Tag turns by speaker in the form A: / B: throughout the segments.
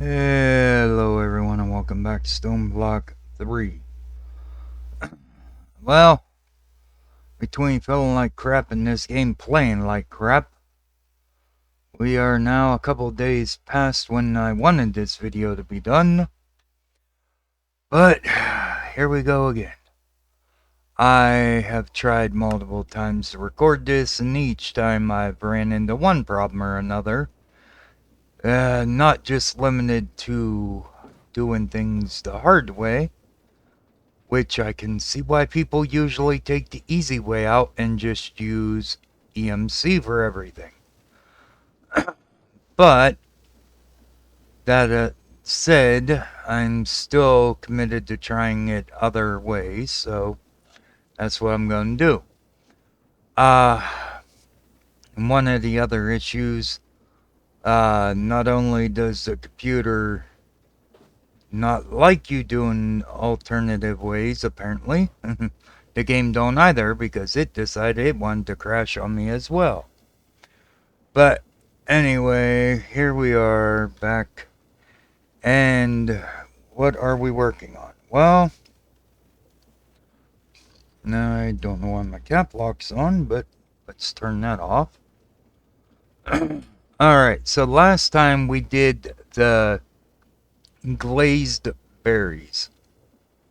A: Hello everyone and welcome back to Stoneblock 3. Well, between feeling like crap and this game playing like crap, we are now a couple days past when I wanted this video to be done. But, here we go again. I have tried multiple times to record this, and each time I've ran into one problem or another. Not just limited to doing things the hard way, which I can see why people usually take the easy way out and just use EMC for everything. But, that said, I'm still committed to trying it other ways, so that's what I'm going to do. One of the other issues, not only does the computer not like you doing alternative ways, apparently, the game don't either, because it decided it wanted to crash on me as well. But anyway, here we are back. And what are we working on? Well, now I don't know why my cap lock's on, but let's turn that off. Alright, so last time we did the glazed berries,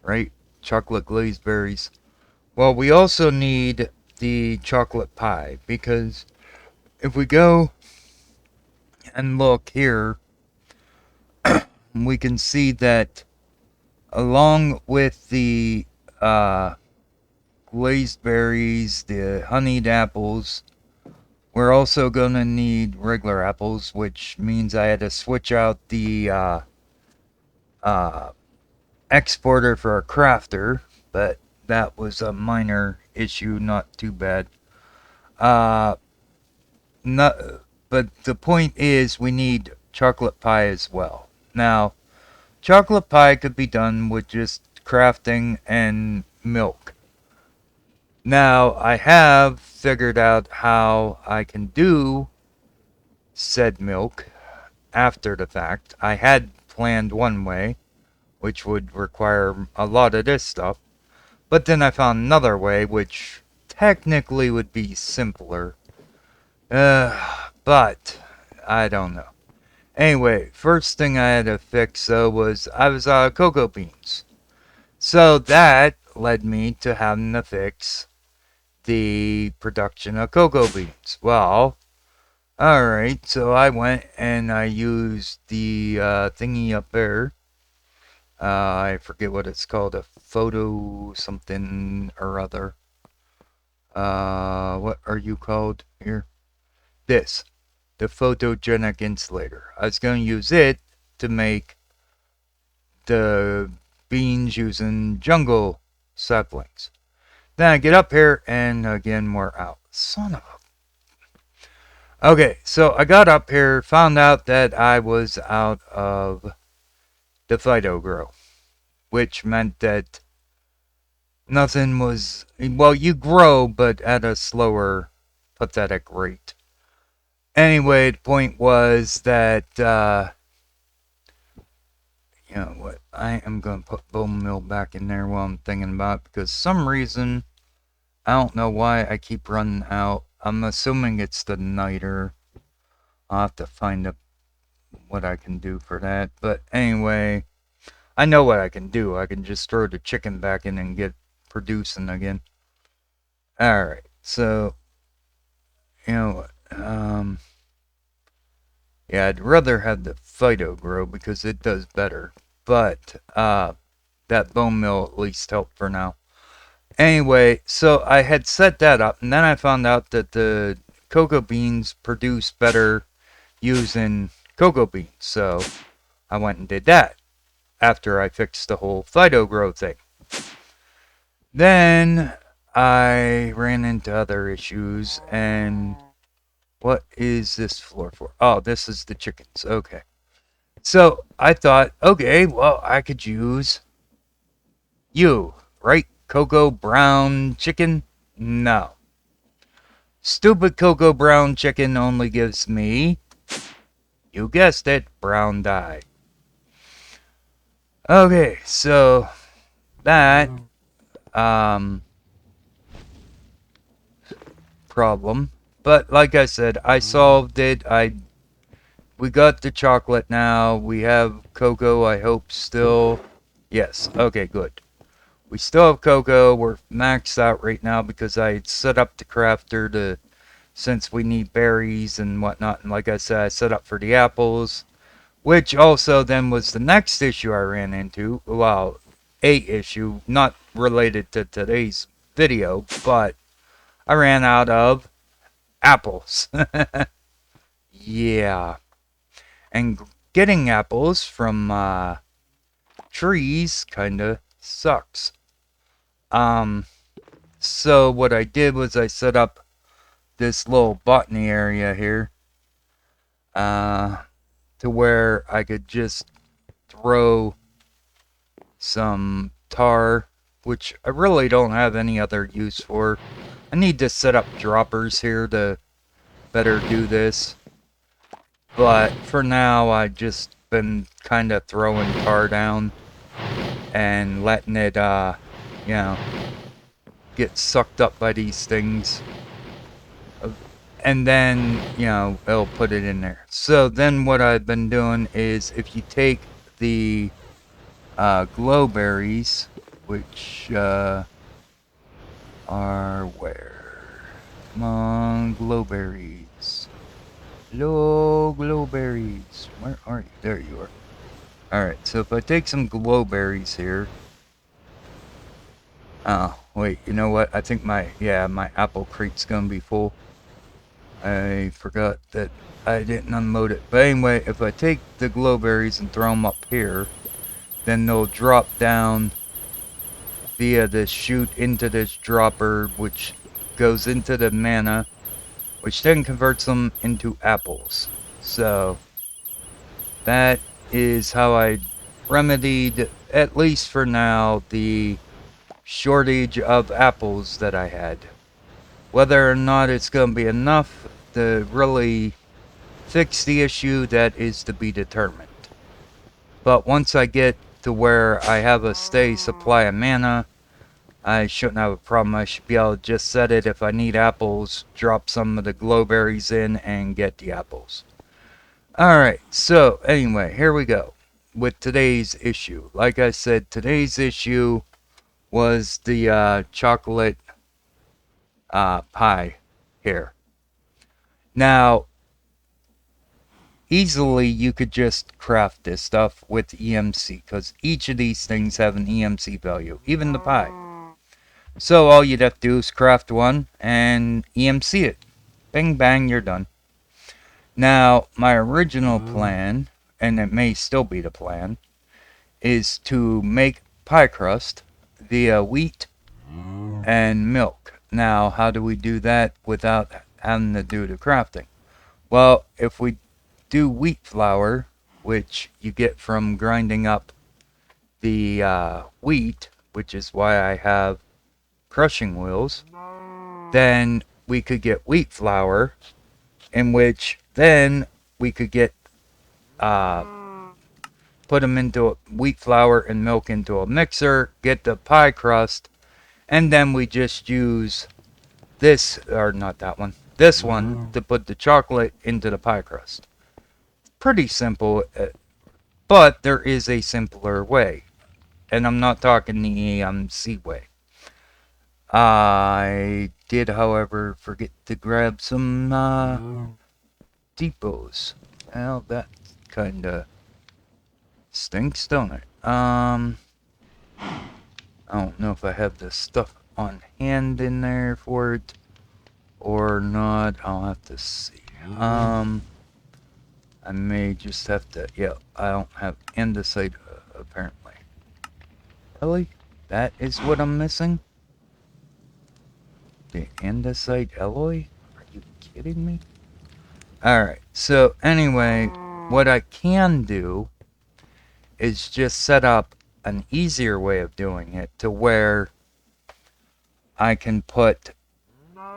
A: right? Chocolate glazed berries. Well, we also need the chocolate pie, because if we go and look here, we can see that along with the glazed berries, the honeyed apples, we're also going to need regular apples, which means I had to switch out the exporter for a crafter, but that was a minor issue, not too bad. Not, but the point is we need chocolate pie as well. Now, chocolate pie could be done with just crafting and milk. Now, I have figured out how I can do said milk after the fact. I had planned one way, which would require a lot of this stuff, but then I found another way, which technically would be simpler. But I don't know. Anyway, first thing I had to fix though was I was out of cocoa beans. So that led me to having to fix the production of cocoa beans. Well, alright, so I went and I used the thingy up there. I forget what it's called, a photo something or other. What are you called here? This, the photogenic insulator. I was going to use it to make the beans using jungle saplings. Then I get up here and again we're out. Son of a... Okay, so I got up here, found out that I was out of the Phyto-Gro, which meant that nothing was... Well, you grow, but at a slower, pathetic rate. Anyway, the point was that, you know what, I am going to put bone meal back in there while I'm thinking about it, because some reason, I don't know why I keep running out. I'm assuming it's the niter. I'll have to find out what I can do for that. But anyway, I know what I can do. I can just throw the chicken back in and get producing again. Alright, so, you know what, yeah, I'd rather have the Phyto-Gro because it does better. But, that bone meal at least helped for now. Anyway, so I had set that up, and then I found out that the cocoa beans produce better using cocoa beans. So I went and did that after I fixed the whole Phyto-Gro thing. Then I ran into other issues, and what is this floor for? Oh, this is the chickens. Okay. So I thought, okay, well, I could use you, right? Cocoa brown chicken? No. Stupid cocoa brown chicken only gives me, you guessed it, brown dye. Okay, so that problem. But like I said, I solved it. We got the chocolate now. We have cocoa, I hope still. Yes, okay, good. We still have cocoa. We're maxed out right now because I set up the crafter to, since we need berries and whatnot. And like I said, I set up for the apples, which also then was the next issue I ran into. Well, a issue, not related to today's video, but I ran out of apples. Yeah. And getting apples from trees kinda sucks. Um, so what I did was I set up this little botany area here, uh, to where I could just throw some tar, which I really don't have any other use for. I need to set up droppers here to better do this. But for now, I just been kind of throwing tar down and letting it, you know, get sucked up by these things. And then, it'll put it in there. So then what I've been doing is if you take the glowberries, which are where? Come on, glowberries. Hello, glowberries. Where are you? There you are. Alright, so if I take some glowberries here. Oh, wait, you know what? I think my apple crate's gonna be full. I forgot that I didn't unload it. But anyway, if I take the glowberries and throw them up here, then they'll drop down via this chute into this dropper, which goes into the mana, which then converts them into apples. So that is how I remedied, at least for now, the shortage of apples that I had. Whether or not it's going to be enough to really fix the issue, that is to be determined. But once I get to where I have a steady supply of mana, I shouldn't have a problem. I should be able to just set it if I need apples, drop some of the glowberries in, and get the apples. Alright, so anyway, here we go with today's issue. Like I said, today's issue was the chocolate pie here. Now, easily you could just craft this stuff with EMC, because each of these things have an EMC value, even the pie. So all you'd have to do is craft one and EMC it. Bing bang, you're done. Now, my original plan, and it may still be the plan, is to make pie crust via wheat and milk. Now, how do we do that without having to do the crafting? Well, if we do wheat flour, which you get from grinding up the wheat, which is why I have crushing wheels, then we could get wheat flour, in which then we could get put them into wheat flour and milk into a mixer, get the pie crust, and then we just use this, or not that one, this one, to put the chocolate into the pie crust. Pretty simple, but there is a simpler way. And I'm not talking the EMC way. I did, however, forget to grab some depots. Well, that kinda stinks, don't it? I don't know if I have the stuff on hand in there for it or not. I'll have to see. I may just have to, yeah, I don't have andesite, apparently. Really? That is what I'm missing? The andesite alloy? Are you kidding me? Alright, so anyway, what I can do is just set up an easier way of doing it to where I can put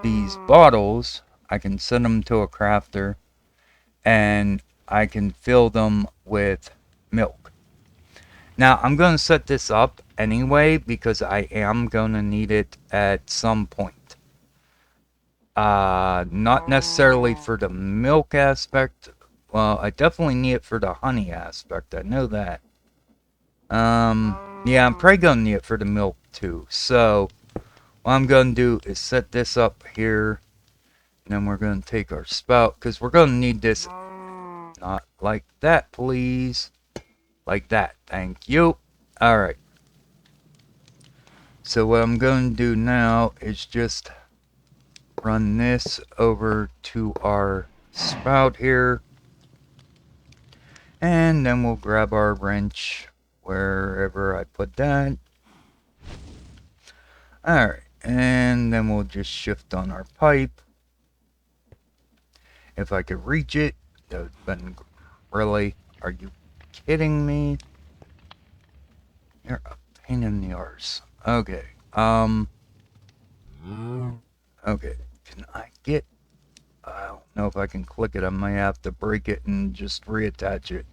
A: these bottles, I can send them to a crafter, and I can fill them with milk. Now, I'm going to set this up anyway because I am going to need it at some point. Not necessarily for the milk aspect. Well, I definitely need it for the honey aspect. I know that. Yeah, I'm probably going to need it for the milk too. So, what I'm going to do is set this up here. And then we're going to take our spout because we're going to need this. Not like that, please. Like that. Thank you. Alright. So what I'm going to do now is just run this over to our spout here. And then we'll grab our wrench wherever I put that. Alright. And then we'll just shift on our pipe. If I could reach it, that would have been really. Are you kidding me? You're a pain in the arse. Okay. Okay. Can I get... I don't know if I can click it. I might have to break it and just reattach it.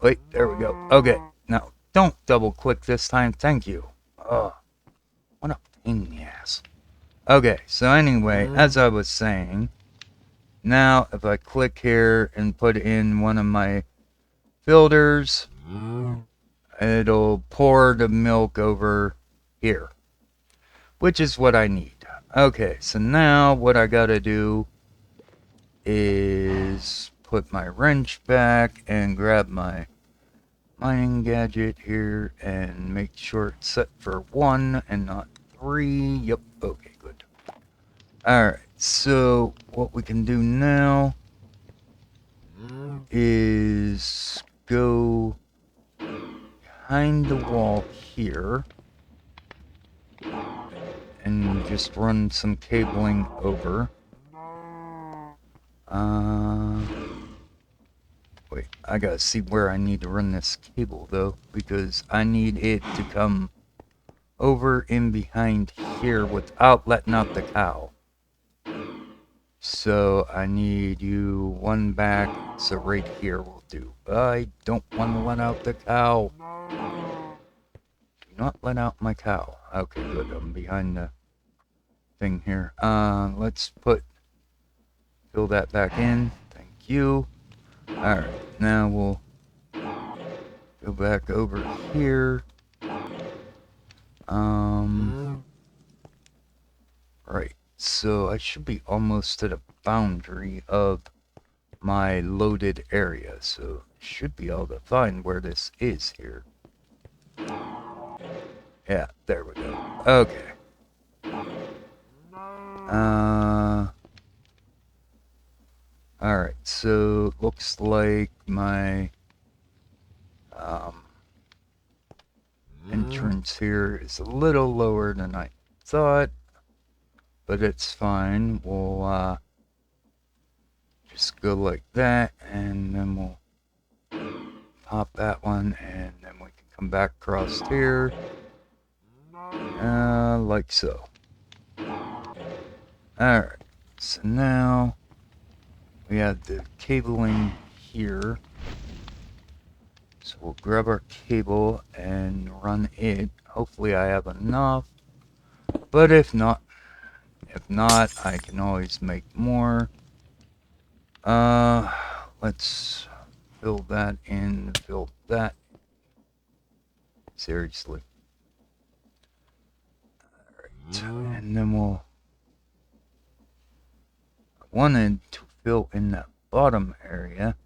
A: Wait. There we go. Okay. Now, don't double click this time. Thank you. Oh, what a pain in the ass. Okay. So anyway, as I was saying, now if I click here and put in one of my filters, it'll pour the milk over here, which is what I need. Okay, so now what I gotta do is put my wrench back and grab my mining gadget here and make sure it's set for 1 and not 3. Yep, okay, good. Alright, so what we can do now is go behind the wall here and just run some cabling over. Wait, I gotta see where I need to run this cable though, because I need it to come over in behind here without letting out the cow. So I need you one back, so right here will do. I don't want to let out the cow. Do not let out my cow. Okay, good, I'm behind the thing here. Let's fill that back in. Thank you. Alright, now we'll go back over here. Right, so I should be almost to the boundary of my loaded area, so should be able to find where this is here. Yeah, there we go. Okay. Alright, so looks like my entrance here is a little lower than I thought, but it's fine. We'll just go like that, and then we'll pop that one, and then we can come back across here, like so. Alright, so now we have the cabling here. So we'll grab our cable and run it. Hopefully I have enough. But if not, I can always make more. Let's fill that in, fill that. Seriously. Alright, and then we'll... I wanted to fill in that bottom area,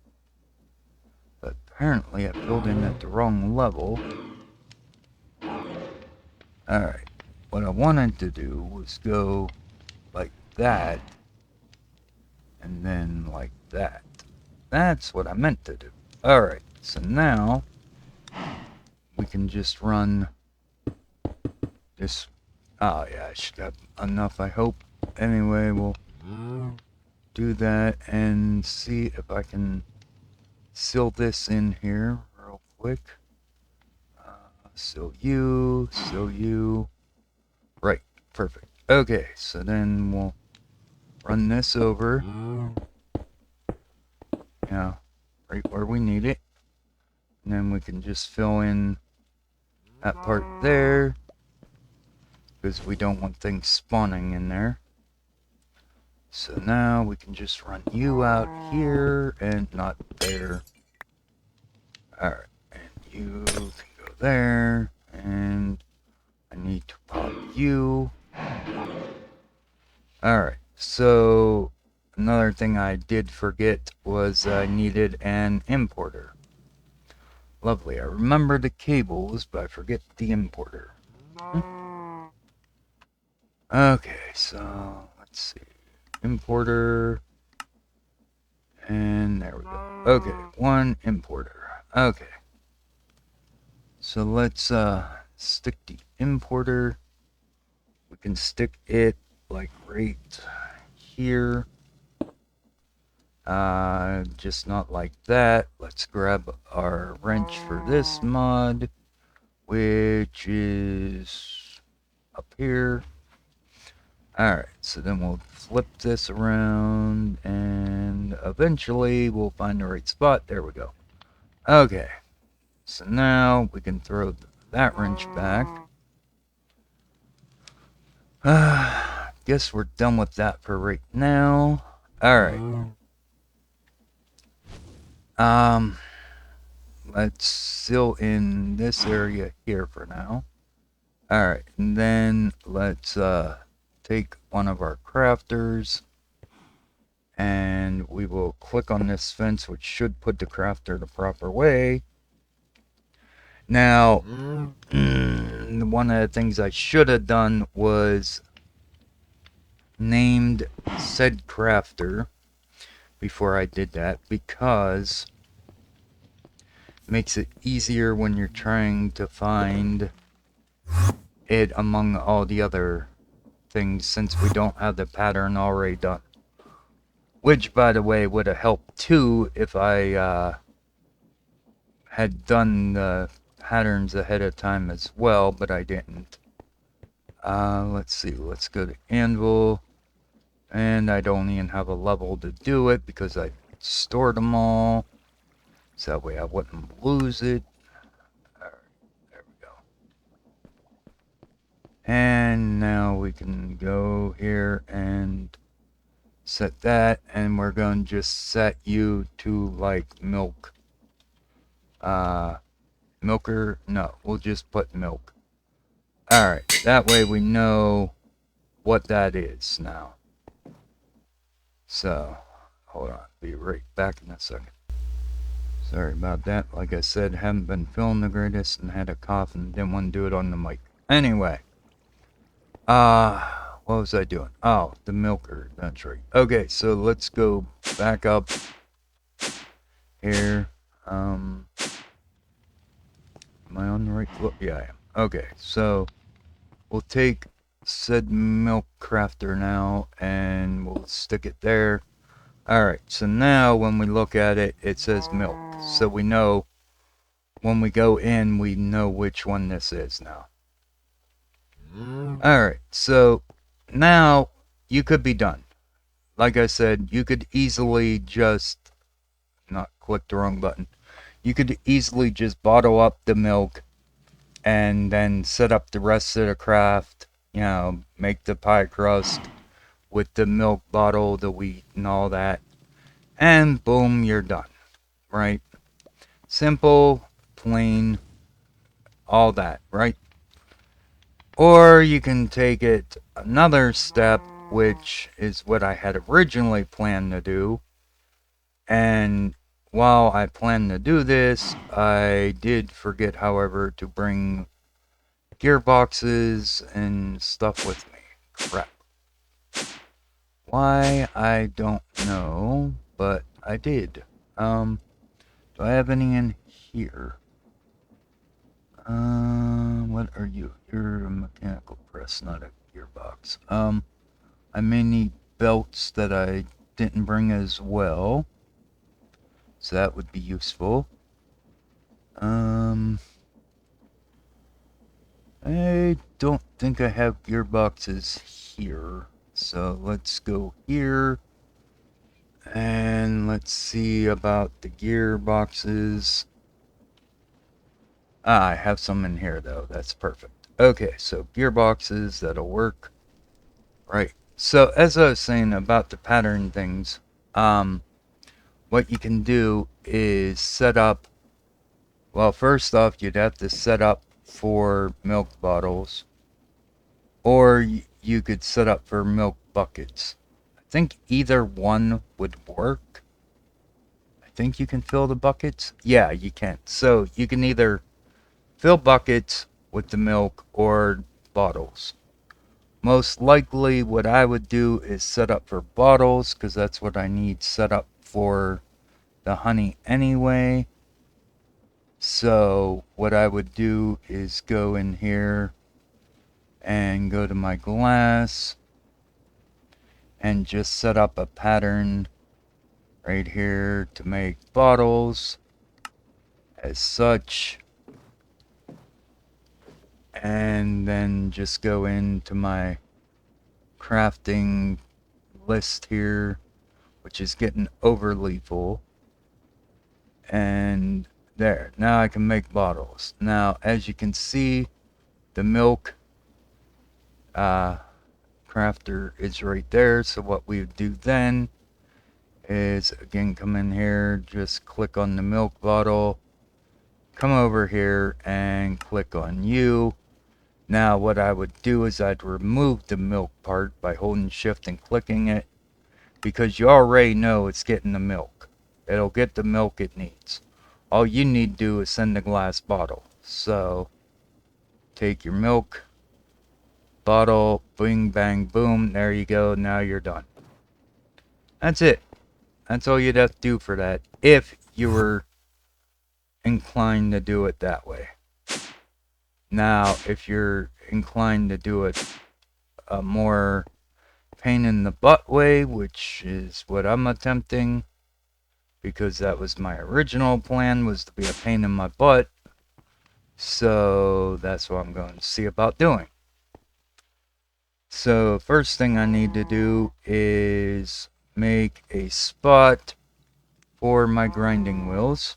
A: but apparently I filled in at the wrong level. Alright, what I wanted to do was go like that, and then like that. That's what I meant to do. Alright, so now we can just run this. Oh yeah, I should have enough, I hope. Anyway, we'll do that and see if I can seal this in here real quick. Seal you. Right, perfect. Okay, so then we'll run this over. Yeah, right where we need it. And then we can just fill in that part there, because we don't want things spawning in there. So now we can just run you out here and not there. Alright, and you can go there, and I need to pop you. Alright, so another thing I did forget was I needed an importer. Lovely, I remember the cables, but I forget the importer. Okay, so let's see. Importer. And there we go. Okay, one importer. Okay. So let's stick the importer. We can stick it like right here. Just not like that. Let's grab our wrench for this mod, which is up here. Alright, so then we'll flip this around and eventually we'll find the right spot. There we go. Okay, so now we can throw that wrench back. Guess we're done with that for right now. Alright. Let's seal in this area here for now. Alright, and then let's take one of our crafters and we will click on this fence, which should put the crafter the proper way. Now, one of the things I should have done was named said crafter before I did that, because it makes it easier when you're trying to find it among all the other things, since we don't have the pattern already done. Which, by the way, would have helped too if I had done the patterns ahead of time as well, but I didn't. Let's see, let's go to Anvil, and I don't even have a level to do it because I stored them all, so that way I wouldn't lose it. Alright, there we go. And now we can go here and set that, and we're going to just set you to like milk. Milker? No, we'll just put milk. Alright, that way we know what that is now. So, hold on, be right back in a second. Sorry about that. Like I said, haven't been feeling the greatest and had a cough and didn't want to do it on the mic. Anyway, what was I doing? Oh, the milker, that's right. Okay, so let's go back up here. Am I on the right foot? Yeah, I am. Okay, so we'll take said milk crafter now and we'll stick it there. Alright, so now when we look at it, it says milk. So we know when we go in, we know which one this is now. Alright, so now you could be done. Like I said, you could easily just not click the wrong button. You could easily just bottle up the milk and then set up the rest of the craft. You know, make the pie crust with the milk bottle, the wheat, and all that. And boom, you're done. Right? Simple, plain, all that, right? Or you can take it another step, which is what I had originally planned to do. And while I planned to do this, I did forget, however, to bring gearboxes and stuff with me. Crap. Why, I don't know, but I did. Do I have any in here? What are you? You're a mechanical press, not a gearbox. I may need belts that I didn't bring as well, so that would be useful. I don't think I have gearboxes here, so let's go here, and let's see about the gearboxes. Ah, I have some in here though. That's perfect. Okay, so gearboxes, that'll work. Right. So as I was saying about the pattern things, what you can do is set up, well, first off, you'd have to set up for milk bottles, or you could set up for milk buckets. I think either one would work. I think you can fill the buckets. Yeah, you can. So you can either fill buckets with the milk or bottles. Most likely what I would do is set up for bottles because that's what I need set up for the honey anyway. So what I would do is go in here and go to my glass and just set up a pattern right here to make bottles as such, and then just go into my crafting list here, which is getting overly full, and there, now I can make bottles. Now as you can see, the milk crafter is right there. So what we would do then is again come in here, just click on the milk bottle, come over here and click on you. Now what I would do is I'd remove the milk part by holding shift and clicking it, because you already know it's getting the milk. It'll get the milk it needs. All you need to do is send the glass bottle. So take your milk bottle, bing bang boom, there you go, now you're done. That's it. That's all you'd have to do for that, if you were inclined to do it that way. Now, if you're inclined to do it a more pain in the butt way, which is what I'm attempting, because that was my original plan, was to be a pain in my butt, so that's what I'm going to see about doing. So first thing I need to do is make a spot for my grinding wheels,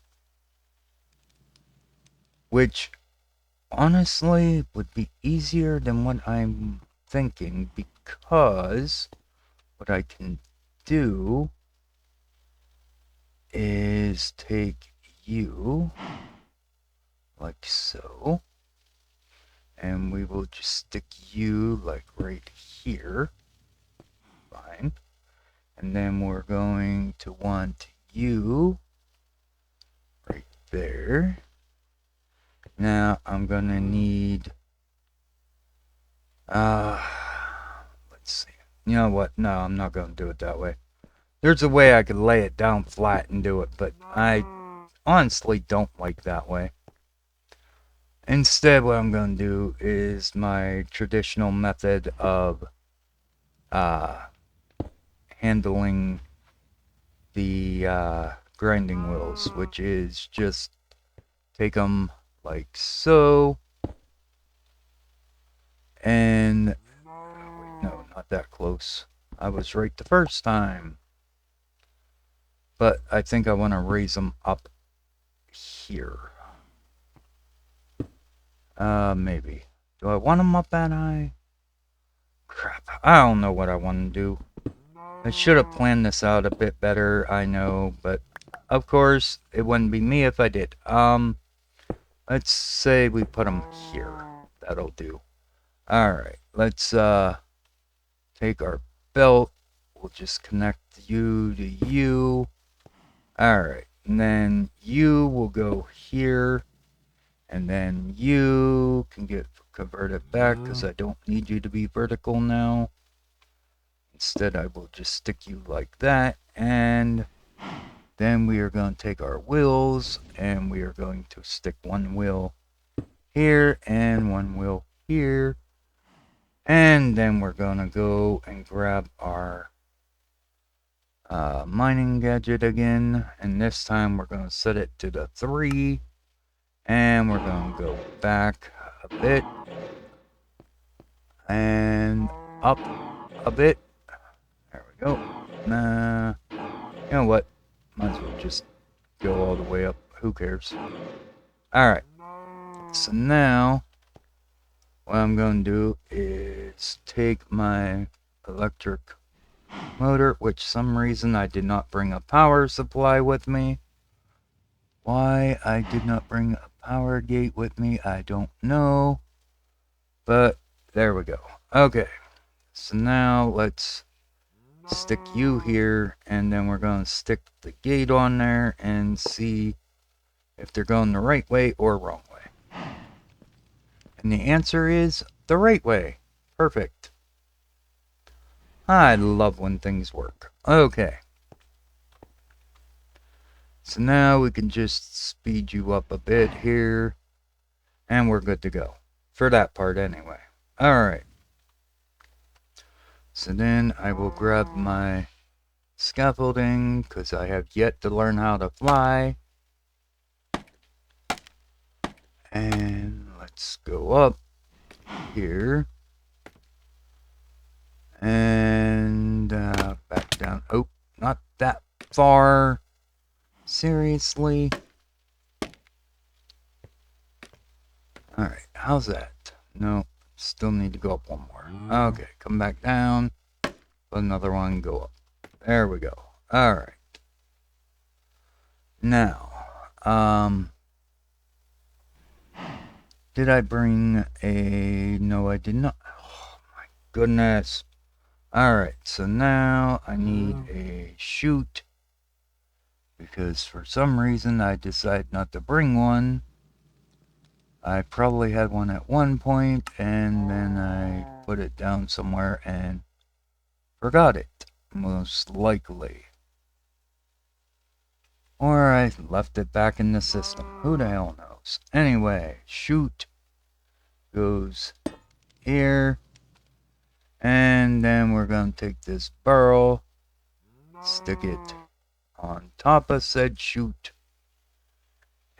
A: which honestly would be easier than what I'm thinking, because what I can do is take you like so, and we will just stick you like right here. Fine. And then we're going to want you right there. Now I'm gonna need let's see. You know what? No, I'm not gonna do it that way. There's a way I could lay it down flat and do it, but I honestly don't like that way. Instead, what I'm gonna do is my traditional method of handling the grinding wheels, which is just take them like so, and wait, no, not that close. I was right the first time, but I think I want to raise them up here. Maybe. Do I want them up that high? Crap, I don't know what I want to do. I should have planned this out a bit better, I know, but of course, it wouldn't be me if I did. Let's say we put them here. That'll do. Alright, let's take our belt. We'll just connect you to you. Alright, and then you will go here. And then you can get converted back because I don't need you to be vertical now. Instead, I will just stick you like that. And then we are going to take our wheels and we are going to stick one wheel here and one wheel here. And then we're going to go and grab our mining gadget again. And this time we're going to set it to the 3. And we're going to go back a bit. And up a bit. There we go. Nah. You know what? Might as well just go all the way up. Who cares? Alright. so now what I'm going to do is take my electric motor, which some reason I did not bring a power supply with me. Why I did not bring a power gate with me, I don't know. But there we go. Okay, so now let's stick you here, and then we're going to stick the gate on there and see if they're going the right way or wrong way. And the answer is the right way. Perfect. I love when things work. Okay. So now we can just speed you up a bit here, and we're good to go. For that part anyway. Alright. So then I will grab my scaffolding, because I have yet to learn how to fly. And let's go up here. And back down. Oh, not that far. Seriously? Alright, how's that? No, still need to go up one more. Okay, come back down. Put another one, go up. There we go. Alright. Now, did I bring a... No, I did not. Oh, my goodness. Alright, so now I need a chute. Because for some reason I decided not to bring one. I probably had one at one point, and then I put it down somewhere and forgot it, most likely. Or I left it back in the system. Who the hell knows? Anyway, chute goes here. And then we're going to take this barrel, stick it on top of said chute.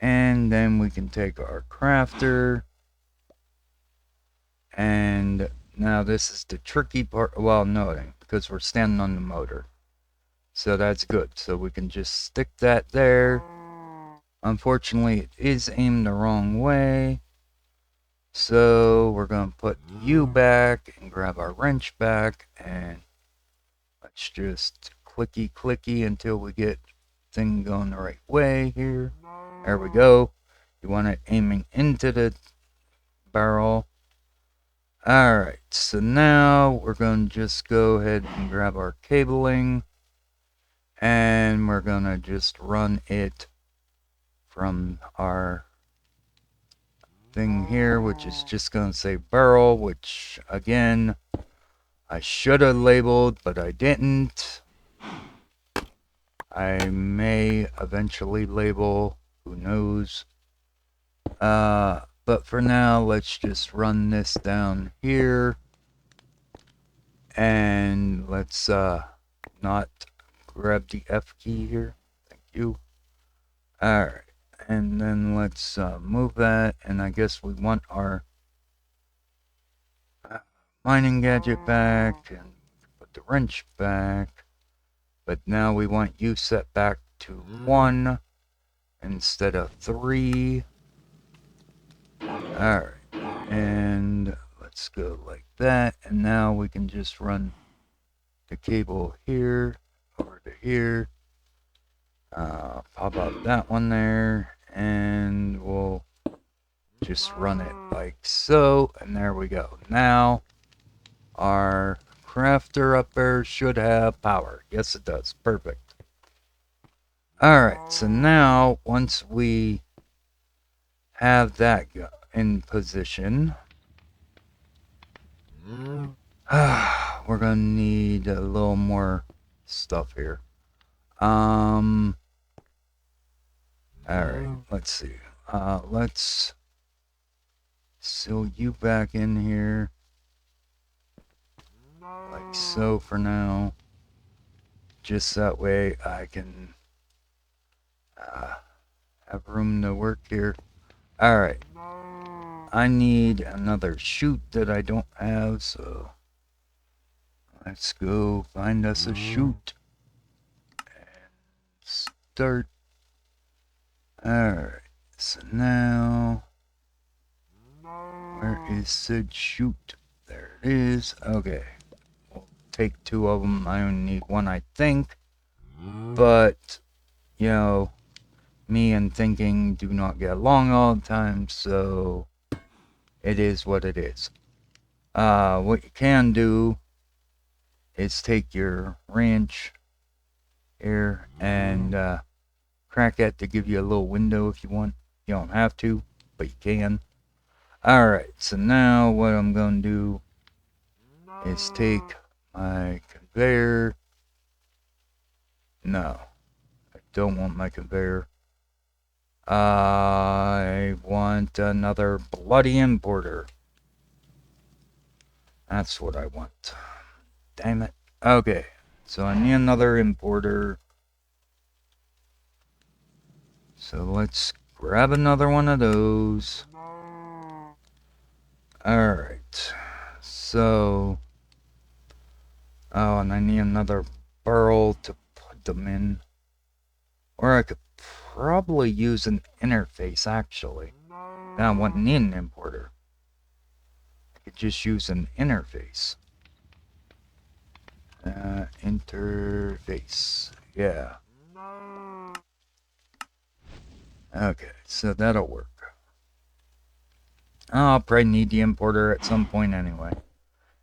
A: And then we can take our crafter. And now this is the tricky part. Well, no, because we're standing on the motor. So that's good. So we can just stick that there. Unfortunately, it is aimed the wrong way. So we're going to put you back and grab our wrench back. And let's just clicky clicky until we get thing going the right way here. There we go. You want it aiming into the barrel. Alright, so now we're going to just go ahead and grab our cabling. And we're going to just run it from our thing here, which is just going to say barrel, which again, I should have labeled, but I didn't. I may eventually label, who knows. But for now, let's just run this down here. And let's not grab the F key here. Thank you. Alright. And then let's move that. And I guess we want our mining gadget back. And put the wrench back. But now we want you set back to 1 instead of 3. Alright. And let's go like that. And now we can just run the cable here over to here. Pop out that one there. And we'll just run it like so. And there we go. Now our crafter up there should have power. Yes, it does. Perfect. Alright, so now once we have that in position, we're gonna need a little more stuff here. Alright, let's see. Let's seal you back in here. Like so for now. Just that way I can have room to work here. Alright. I need another chute that I don't have, so let's go find us a chute. And start. Alright, so now is it? Shoot. There it is. Okay. We'll take 2 of them. I only need 1, I think. But, you know, me and thinking do not get along all the time, so it is what it is. What you can do is take your wrench here and crack it to give you a little window if you want. You don't have to, but you can. Alright, so now what I'm going to do is take my conveyor. No, I don't want my conveyor. I want another bloody importer. That's what I want. Damn it. Okay, so I need another importer. So let's grab another one of those. Alright. So... oh, and I need another barrel to put them in. Or I could probably use an interface, actually. I wouldn't need an importer. I could just use an interface. Interface. Yeah. Okay, so that'll work. I'll probably need the importer at some point anyway.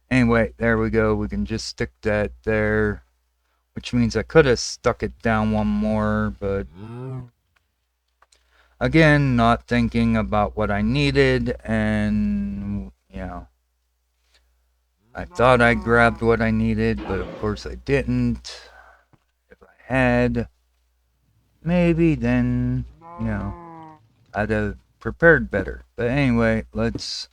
A: Anyway, there we go. We can just stick that there. Which means I could have stuck it down one more, but... again, not thinking about what I needed, and, you know... I thought I grabbed what I needed, but of course I didn't. If I had, maybe then, you know, I'd have prepared better. But anyway, let's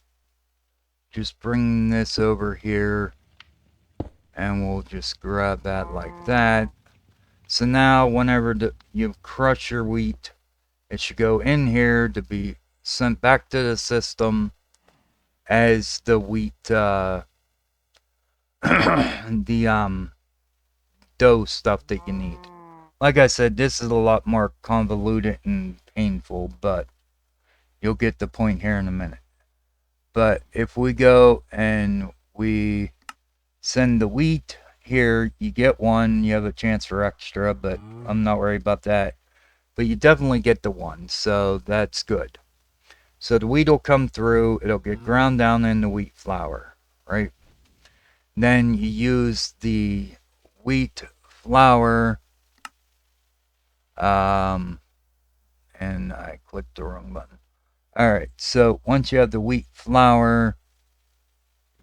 A: just bring this over here, and we'll just grab that like that. So now, whenever you crush your wheat, it should go in here to be sent back to the system as the wheat, the dough stuff that you need. Like I said, this is a lot more convoluted and painful, but you'll get the point here in a minute. But if we go and we send the wheat here, you get 1, you have a chance for extra, but I'm not worried about that. But you definitely get the 1, so that's good. So the wheat will come through, it'll get ground down in the wheat flour, right? Then you use the wheat flour, and I clicked the wrong button. Alright, so once you have the wheat flour,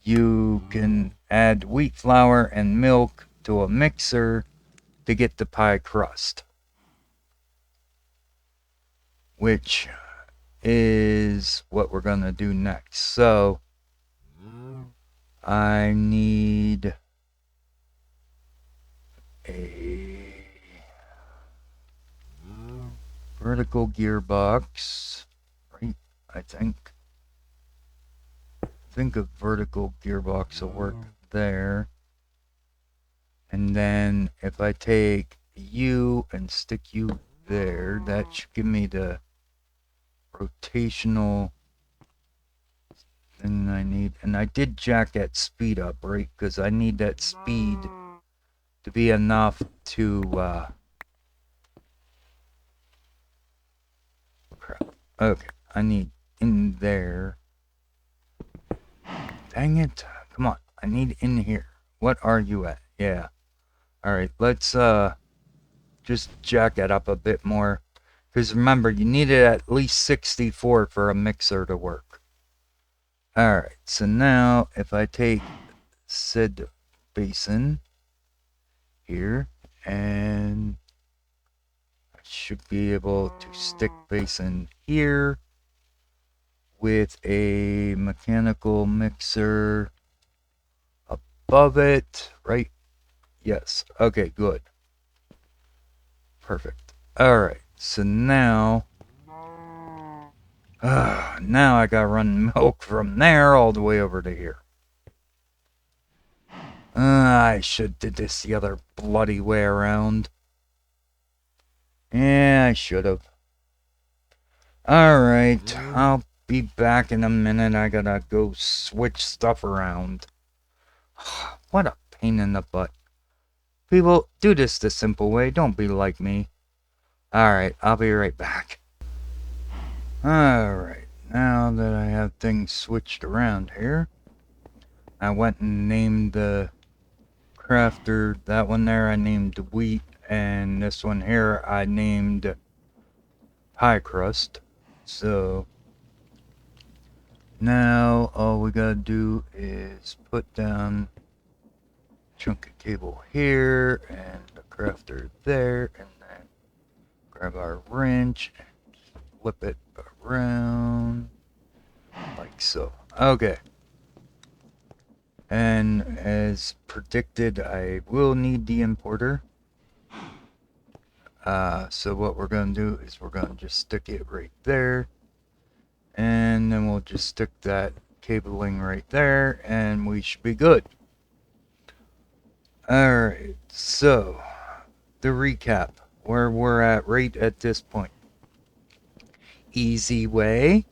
A: you can add wheat flour and milk to a mixer to get the pie crust, which is what we're going to do next. So I need a vertical gearbox, right? I think a vertical gearbox will work there. And then if I take you and stick you there, that should give me the rotational thing I need. And I did jack that speed up, right? Because I need that speed to be enough to crap. Okay, I need in there. Dang it. Come on, I need in here. What are you at? Yeah. Alright, let's just jack it up a bit more. Because remember, you need it at least 64 for a mixer to work. Alright, so now if I take said basin here, and I should be able to stick basin here with a mechanical mixer above it, right? Yes, okay, good. Perfect. Alright, so now I gotta run milk from there all the way over to here. I should did this the other bloody way around. Yeah, I should have. Alright, I'll be back in a minute. I gotta go switch stuff around. What a pain in the butt. People, do this the simple way. Don't be like me. Alright, I'll be right back. Alright, now that I have things switched around here, I went and named the crafter, that one there I named wheat, and this one here I named pie crust. So now all we gotta do is put down a chunk of cable here and the crafter there, and then grab our wrench and flip it around like so. Okay. And as predicted, I will need the importer. So what we're going to do is we're going to just stick it right there. And then we'll just stick that cabling right there, and we should be good. Alright, so the recap, where we're at right at this point. Easy way,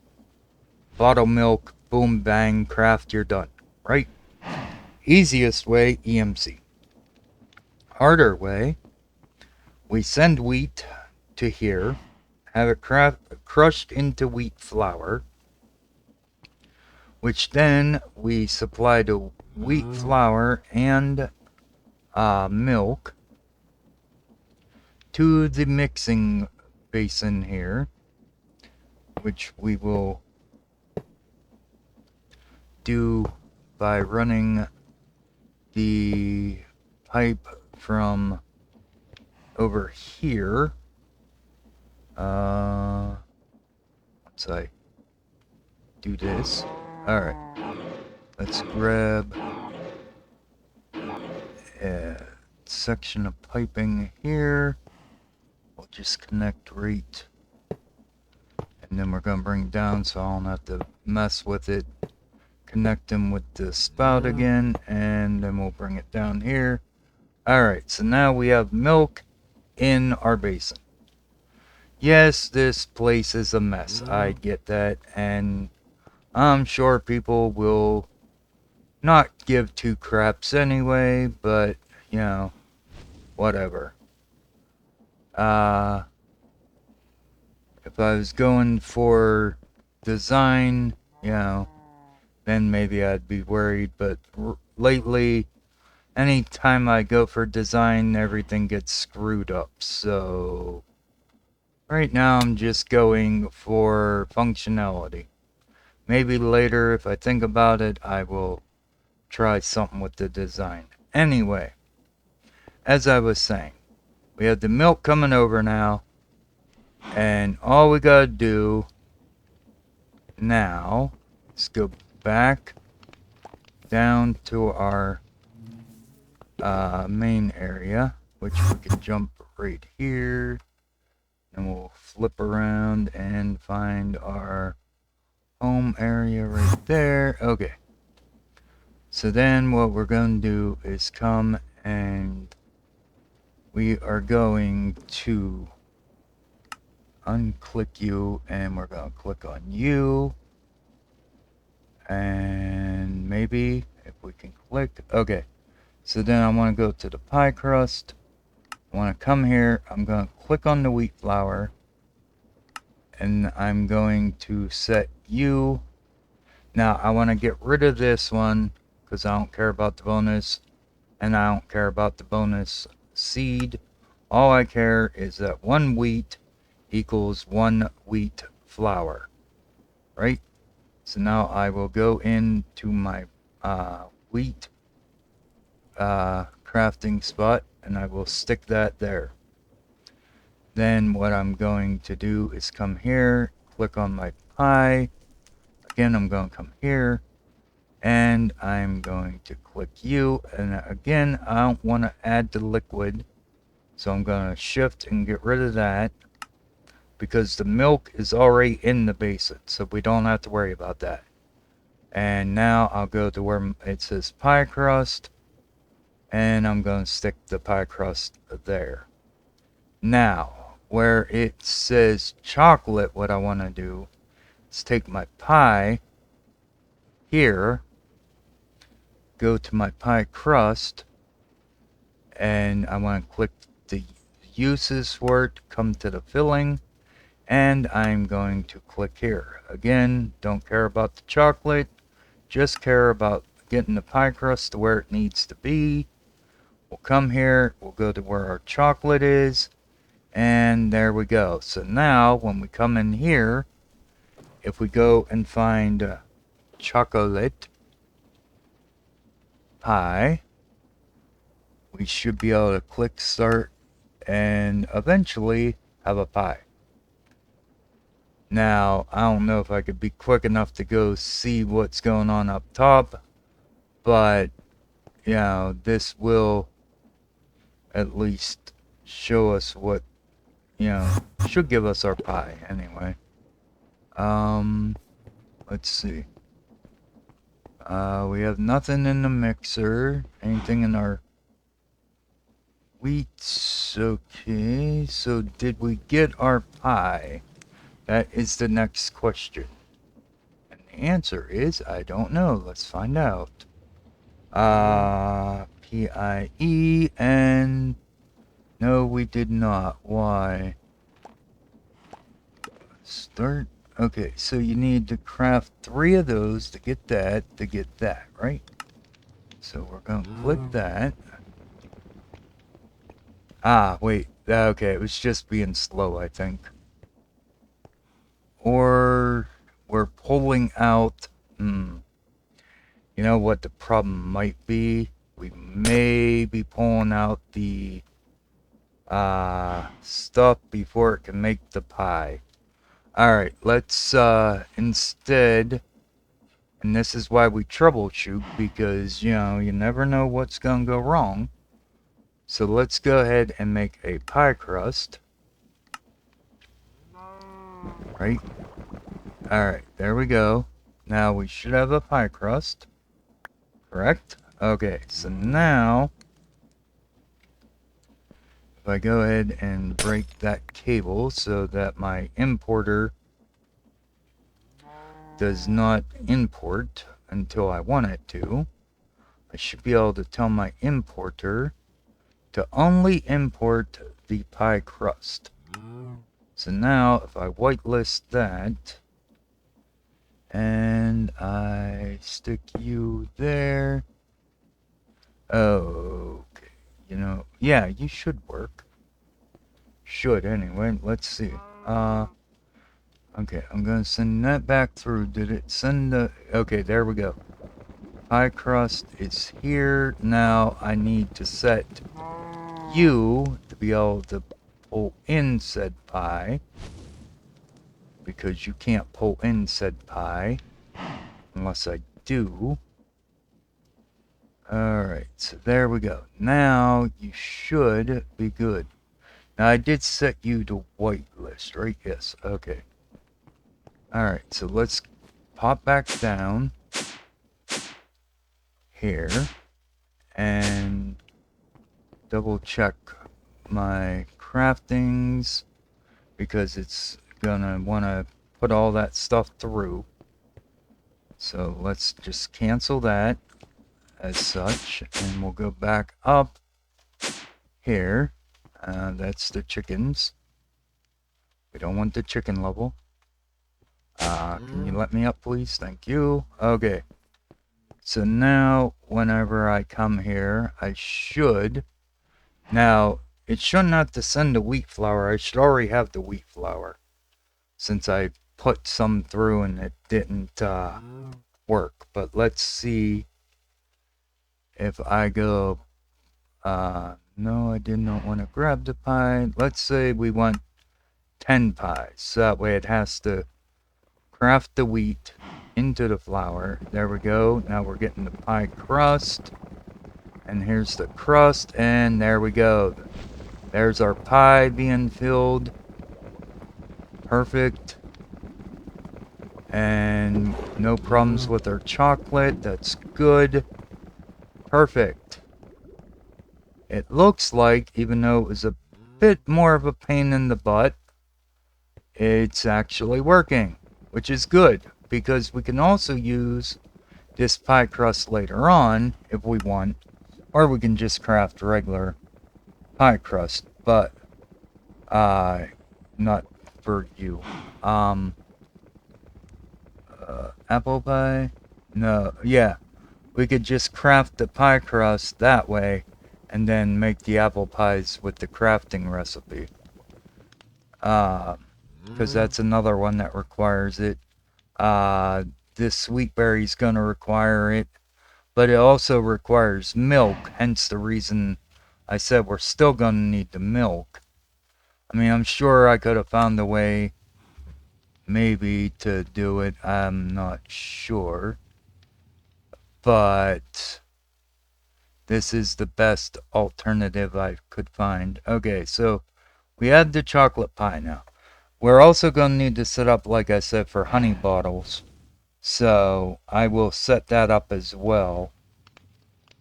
A: bottle milk, boom, bang, craft, you're done, right? Easiest way, EMC. Harder way, we send wheat to here, have it crushed into wheat flour, which then we supply to wheat flour and milk to the mixing basin here, which we will do by running the pipe from over here. Once I do this, alright, let's grab a section of piping here. We'll just connect right, and then we're going to bring it down so I don't have to mess with it. Connect them with the spout again, and then we'll bring it down here. Alright, so now we have milk in our basin. Yes, this place is a mess. I get that, and I'm sure people will not give two craps anyway, but, you know, whatever. If I was going for design, you know, then maybe I'd be worried, but lately, anytime I go for design, everything gets screwed up, so right now I'm just going for functionality. Maybe later, if I think about it, I will try something with the design. Anyway, as I was saying, we have the milk coming over now, and all we gotta do now is go back down to our main area, which we can jump right here, and we'll flip around and find our home area right there. Okay, so then what we're going to do is come and we are going to unclick you, and we're going to click on you, and maybe if we can click, okay, so then I want to go to the pie crust. I want to come here, I'm going to click on the wheat flour, and I'm going to set you. Now I want to get rid of this one because I don't care about the bonus, and I don't care about the bonus seed. All I care is that one wheat equals one wheat flour, right? So now I will go into my wheat crafting spot, and I will stick that there. Then what I'm going to do is come here, click on my pie. Again, I'm going to come here, and I'm going to click you. And again, I don't want to add the liquid, so I'm going to shift and get rid of that, because the milk is already in the basin, so we don't have to worry about that. And now I'll go to where it says pie crust, and I'm going to stick the pie crust there. Now, where it says chocolate, what I want to do Let's take my pie here, go to my pie crust, and I want to click the uses for it, come to the filling, and I'm going to click here. Again, don't care about the chocolate, just care about getting the pie crust to where it needs to be. We'll come here, we'll go to where our chocolate is, and there we go. So now, when we come in here, if we go and find chocolate pie, we should be able to click start and eventually have a pie. Now, I don't know if I could be quick enough to go see what's going on up top, but, you know, this will at least show us what, you know, should give us our pie anyway. Let's see. We have nothing in the mixer, anything in our wheats. Okay, so did we get our pie? That is the next question. And the answer is, I don't know. Let's find out. P-I-E, and no, we did not. Why? Start. Okay, so you need to craft 3 of those to get that, right? So we're going to click that. Ah, wait. Okay, it was just being slow, I think. Or we're pulling out... You know what the problem might be? We may be pulling out the stuff before it can make the pie. Alright, let's instead... And this is why we troubleshoot, because, you know, you never know what's going to go wrong. So let's go ahead and make a pie crust. Right? Alright, there we go. Now we should have a pie crust. Correct? Okay, so now... If I go ahead and break that cable so that my importer does not import until I want it to, I should be able to tell my importer to only import the pie crust. So now, if I whitelist that, and I stick you there, okay, you know, yeah, you should work. Should, anyway, let's see. Okay, I'm gonna send that back through. Did it send the... Okay, there we go. Pie crust is here. Now I need to set you to be able to pull in said pie, because you can't pull in said pie unless I do. Alright, so there we go. Now you should be good. Now I did set you to whitelist, right? Yes, okay. Alright, so let's pop back down here and double check my craftings, because it's gonna want to put all that stuff through. So let's just cancel that as such, and we'll go back up here. That's the chickens. We don't want the chicken level. Can you let me up, please? Thank you. Okay. So now, whenever I come here, I should... Now, it shouldn't have to send the wheat flour. I should already have the wheat flour, since I put some through and it didn't work. But let's see if I go... no, I did not want to grab the pie. Let's say we want 10 pies. So that way it has to craft the wheat into the flour. There we go. Now we're getting the pie crust. And here's the crust. And there we go. There's our pie being filled. Perfect. And no problems with our chocolate. That's good. Perfect. It looks like, even though it was a bit more of a pain in the butt, it's actually working, which is good because we can also use this pie crust later on if we want, or we can just craft regular pie crust, but not for you. Apple pie? No, yeah. We could just craft the pie crust that way and then make the apple pies with the crafting recipe. Because that's another one that requires it. This sweet berry's gonna require it, but it also requires milk, hence the reason I said we're still gonna need the milk. I mean, I'm sure I could have found a way maybe to do it. I'm not sure. But this is the best alternative I could find. Okay, so we had the chocolate pie now. We're also going to need to set up, like I said, for honey bottles. So I will set that up as well.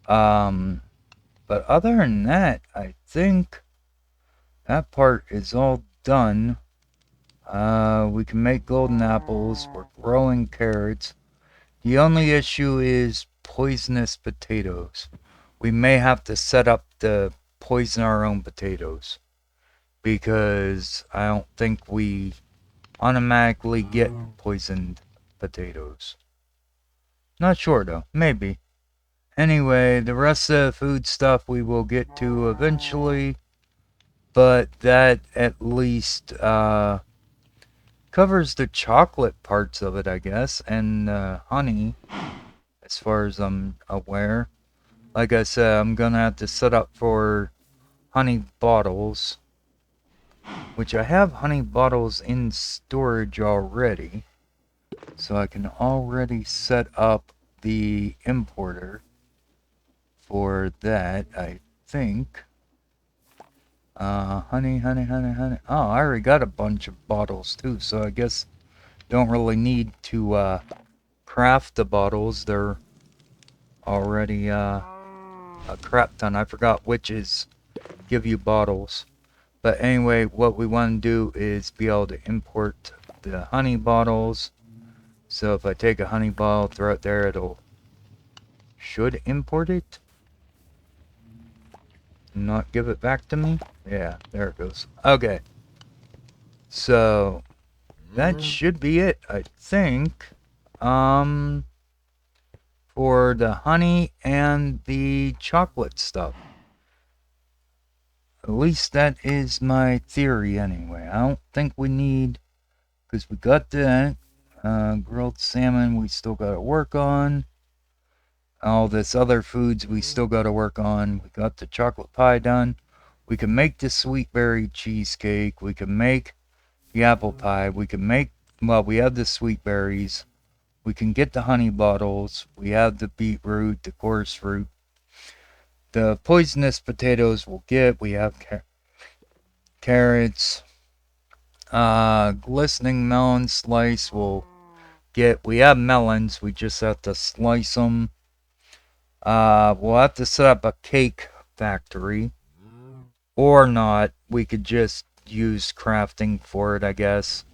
A: But other than that, I think that part is all done. We can make golden apples. We're growing carrots. The only issue is poisonous potatoes. We may have to set up to poison our own potatoes because I don't think we automatically get poisoned potatoes. Not sure though, maybe. Anyway, the rest of the food stuff we will get to eventually, but that at least covers the chocolate parts of it, I guess, and honey, as far as I'm aware. Like I said, I'm gonna have to set up for honey bottles, which I have honey bottles in storage already, so I can already set up the importer for that, I think. Honey. Oh, I already got a bunch of bottles too, so I guess don't really need to craft the bottles. They're already a crap ton. I forgot witches give you bottles. But anyway, what we want to do is be able to import the honey bottles. So if I take a honey bottle, throw it there, should import it. Not give it back to me. Yeah, there it goes. Okay. So that should be it, I think. For the honey and the chocolate stuff. At least that is my theory anyway. I don't think we need, because we got that. Grilled salmon we still got to work on. All this other foods we still got to work on. We got the chocolate pie done. We can make the sweet berry cheesecake. We can make the apple pie. We can make, well, we have the sweet berries. We can get the honey bottles. We have the beetroot, the coarse fruit. The poisonous potatoes we'll get. We have carrots. Glistening melon slice we'll get. We have melons. We just have to slice them. We'll have to set up a cake factory. Or not. We could just use crafting for it, I guess.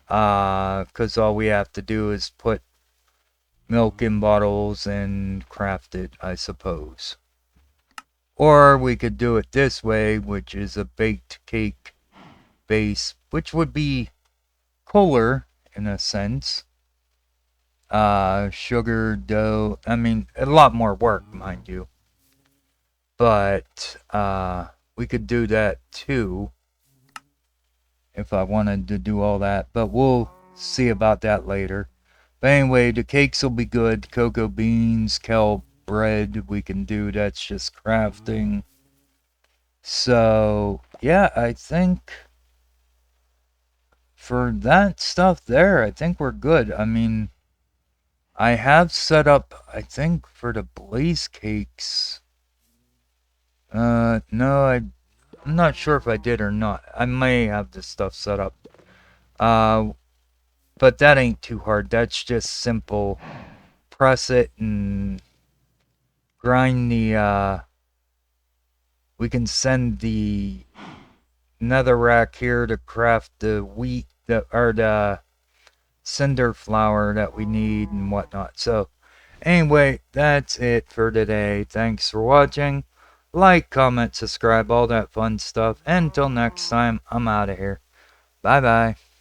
A: Because all we have to do is put milk in bottles and craft it, I suppose. Or we could do it this way, which is a baked cake base, which would be cooler in a sense. Sugar, dough, I mean, a lot more work, mind you. But, we could do that too. If I wanted to do all that. But we'll see about that later. But anyway, the cakes will be good. Cocoa beans, kelp, bread we can do. That's just crafting. So, yeah, I think for that stuff there, I think we're good. I mean, I have set up, I think, for the blaze cakes. No, I'm not sure if I did or not. I may have this stuff set up. But that ain't too hard. That's just simple. Press it and grind the, we can send the netherrack here to craft the wheat, or the cinder flour that we need and whatnot. So, anyway, that's it for today. Thanks for watching. Like, comment, subscribe, all that fun stuff. And until next time, I'm out of here. Bye bye.